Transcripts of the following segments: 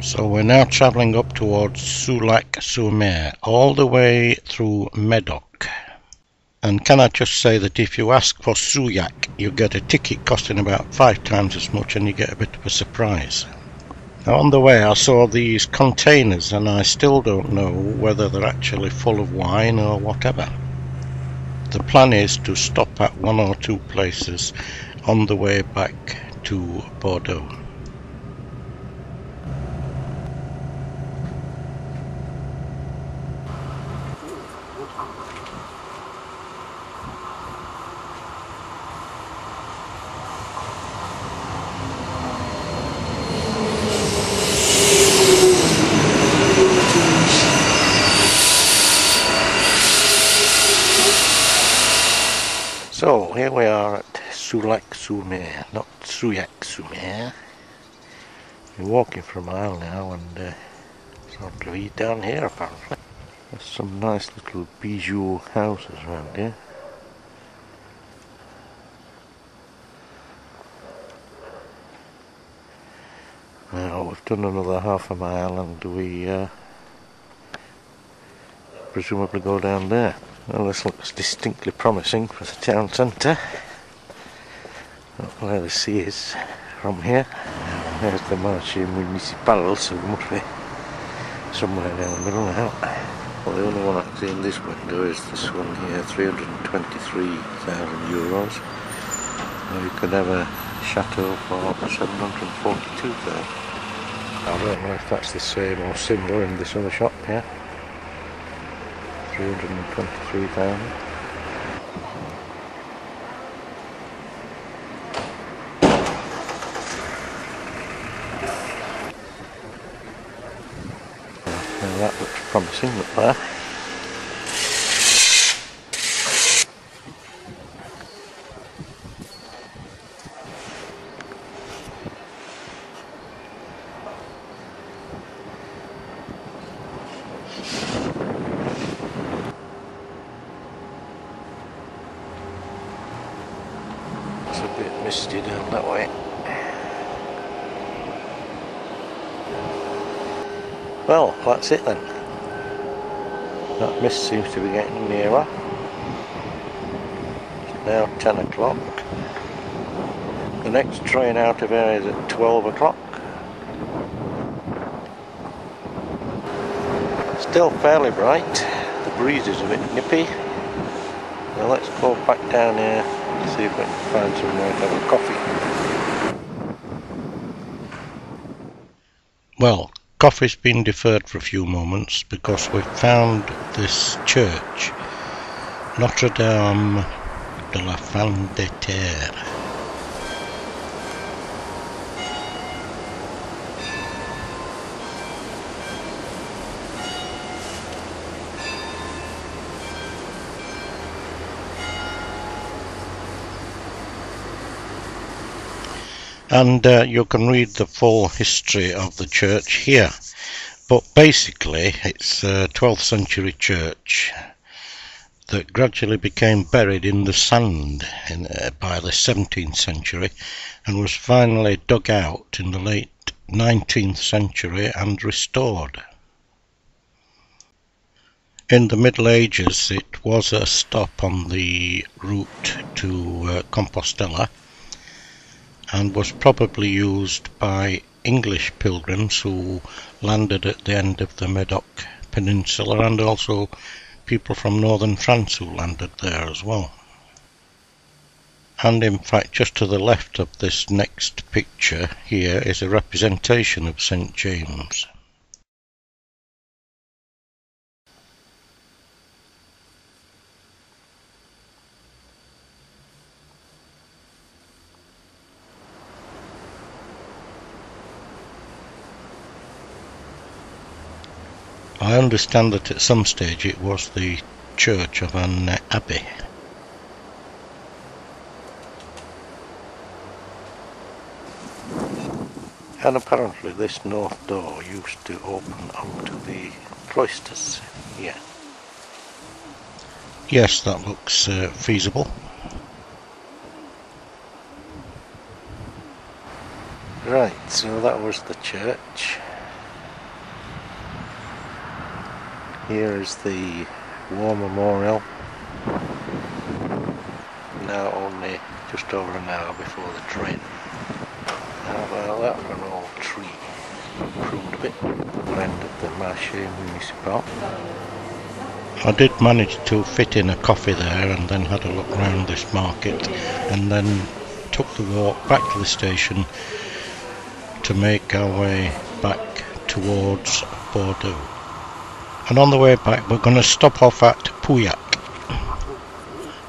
So we're now travelling up towards Soulac-sur-mer, all the way through Medoc. And can I just say that if you ask for Pauillac, you get a ticket costing about 5 times as much and you get a bit of a surprise. Now on the way I saw these containers and I still don't know whether they're actually full of wine or whatever. The plan is to stop at 1 or 2 places on the way back to Bordeaux. So here we are at Soulac-sur-mer, not Pauillac-sur-mer. We're walking for a mile now and sort of eat down here apparently. There's some nice little bijou houses around here. Now we've done another half a mile and we presumably go down there. Well, this looks distinctly promising for the town centre. Not where the sea is from here. There's the Marché Municipal, so it must be somewhere down the middle now. Well, the only one actually in this window is this one here, €323,000. Or you could have a chateau for $742,000. I don't know if that's the same or similar in this other shop here. 323,000. Now that looks promising up there. It's a bit misty down that way. Well, that's it then. That mist seems to be getting nearer. It's now 10 o'clock. The next train out of here is at 12 o'clock. Still fairly bright. The breeze is a bit nippy. Now let's go back down here and see if we can find somewhere to have a coffee. Well, coffee's been deferred for a few moments because we've found this church, Notre Dame de la Fin de Terre. And you can read the full history of the church here. But basically it's a 12th century church that gradually became buried in the sand by the 17th century and was finally dug out in the late 19th century and restored. In the Middle Ages it was a stop on the route to Compostela, and was probably used by English pilgrims who landed at the end of the Medoc Peninsula, and also people from northern France who landed there as well. And in fact just to the left of this next picture here is a representation of St. James. I understand that at some stage it was the church of an abbey. And apparently this north door used to open onto the cloisters here. Yes, that looks feasible. Right, so that was the church. Here is the War Memorial. Now only just over an hour before the train. How about that for an old tree? Pruned a bit. Other end of the Marché Municipal. I did manage to fit in a coffee there and then had a look around this market and then took the walk back to the station to make our way back towards Bordeaux. And on the way back we're going to stop off at Pauillac,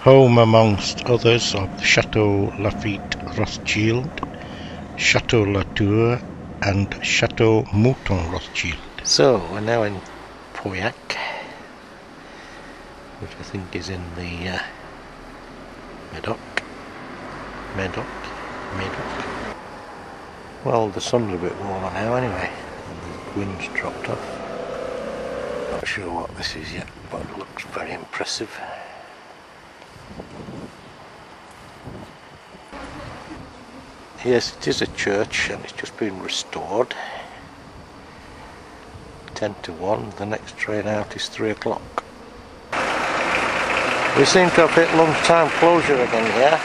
home amongst others of Chateau Lafitte Rothschild, Chateau Latour and Chateau Mouton Rothschild. So we're now in Pauillac, which I think is in the Medoc. Well, the sun's a bit warmer now anyway, and the wind's dropped off. Not sure what this is yet, but it looks very impressive. Yes, it is a church and it's just been restored. 10 to 1, the next train out is 3 o'clock. We seem to have hit lunchtime closure again here,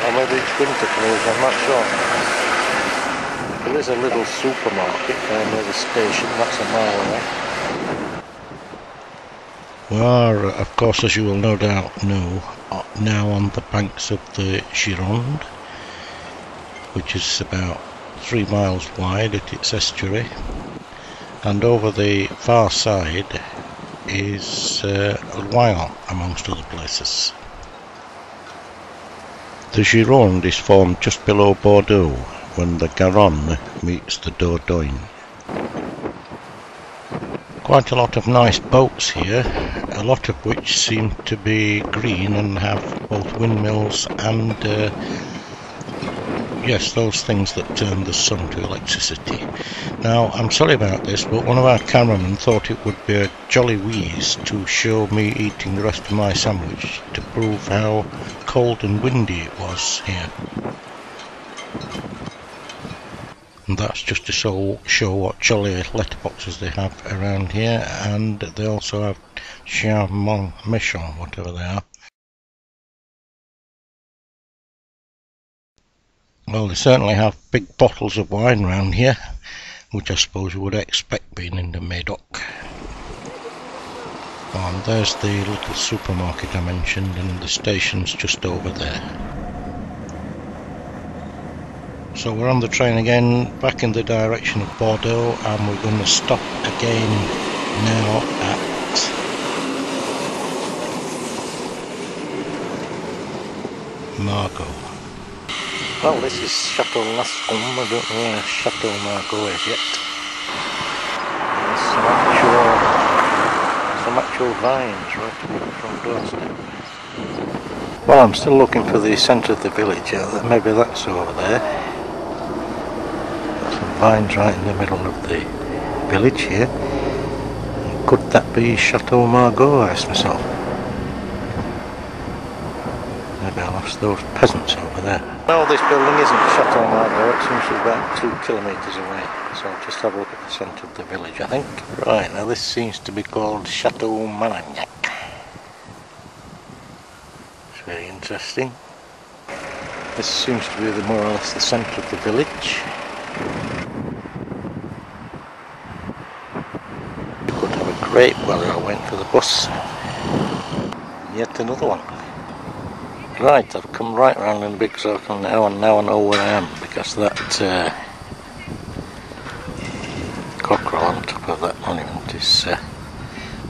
or maybe it's winter closure, I'm not sure. There is a little supermarket down near the station, that's a mile away. We are, of course, as you will no doubt know, now on the banks of the Gironde, which is about 3 miles wide at its estuary, and over the far side is Loire, amongst other places. The Gironde is formed just below Bordeaux when the Garonne meets the Dordogne. Quite a lot of nice boats here, a lot of which seem to be green and have both windmills and yes, those things that turn the sun to electricity. Now, I'm sorry about this, but one of our cameramen thought it would be a jolly wheeze to show me eating the rest of my sandwich to prove how cold and windy it was here. And that's just to show what jolly letterboxes they have around here, and they also have Charmant Méchant, whatever they are. Well, they certainly have big bottles of wine around here, which I suppose you would expect being in the Medoc. And there's the little supermarket I mentioned, and the station's just over there. So we're on the train again, back in the direction of Bordeaux, and we're going to stop again now at Margaux. Well, this is Chateau Margaux. I don't know where Chateau Margaux is yet. There's some actual vines right up at the front doorstep. Well, I'm still looking for the centre of the village. Maybe that's over there. Vines right in the middle of the village here. Could that be Chateau Margaux, I asked myself. Maybe I'll ask those peasants over there. Well, this building isn't Chateau Margaux, it seems to be about 2 kilometres away. So I'll just have a look at the centre of the village, I think. Right, now this seems to be called Chateau Margaux. It's very interesting. This seems to be more or less the centre of the village. Great weather, I went for the bus. Yet another one. Right, I've come right round in a big circle now, and now I know where I am, because that cockerel on top of that monument is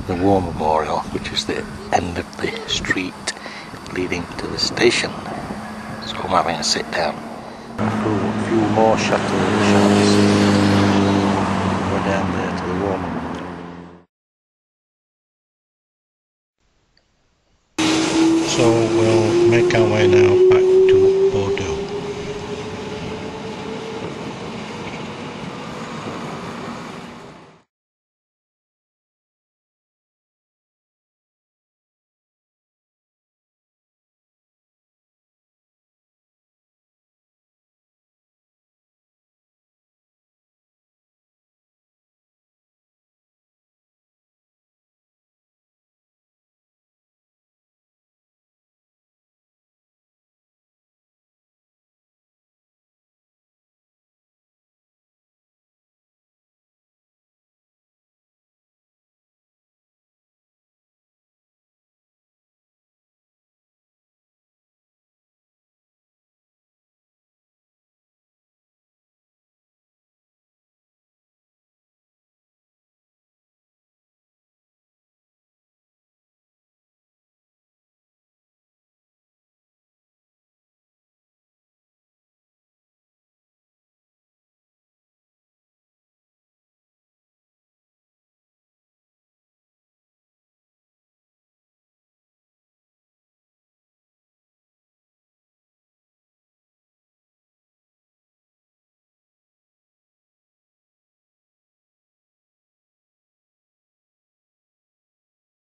the War Memorial, which is the end of the street leading to the station. So I'm having a sit down. A few more chateaux shops. We're down there to the War Memorial. So we'll make our way now back